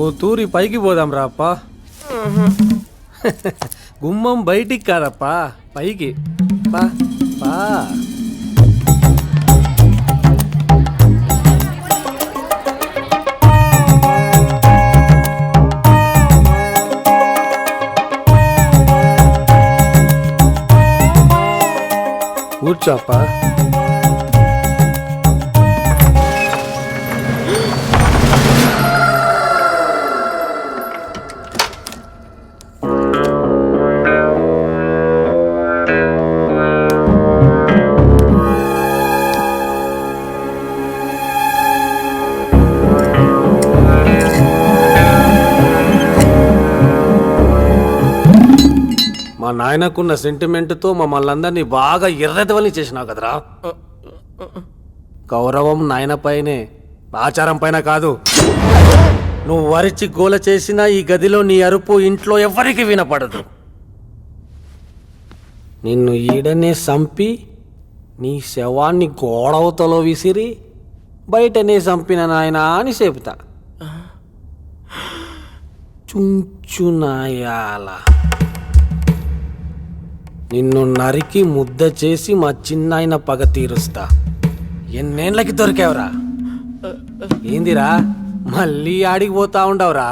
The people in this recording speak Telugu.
ఓ తూరి పైకి పోదాం రాప్పా. గుమ్మం బయటికి కాదప్పా, పైకి పా పా. కూర్చోప్పా. మా నాయనకున్న సెంటిమెంట్తో మమ్మల్ని అందరినీ బాగా ఎర్రదవల్ని చేసినావు కదరా. గౌరవం నాయన పైనే, ఆచారం పైన కాదు. నువ్వు వరిచి గోల చేసినా ఈ గదిలో నీ అరుపు ఇంట్లో ఎవరికి వినపడదు. నిన్ను ఈడనే సంపి నీ శవాన్ని గోడవతలో విసిరి బయటనే సంపిన నాయనా అని చెబుతా. చుంచునాయాల నిన్ను నరికి ముద్ద చేసి మా చిన్నాయన పగ తీరుస్తా. ఎన్నేళ్ళకి దొరికావురా? ఏందిరా మళ్ళీ ఆడికి పోతా ఉండవురా?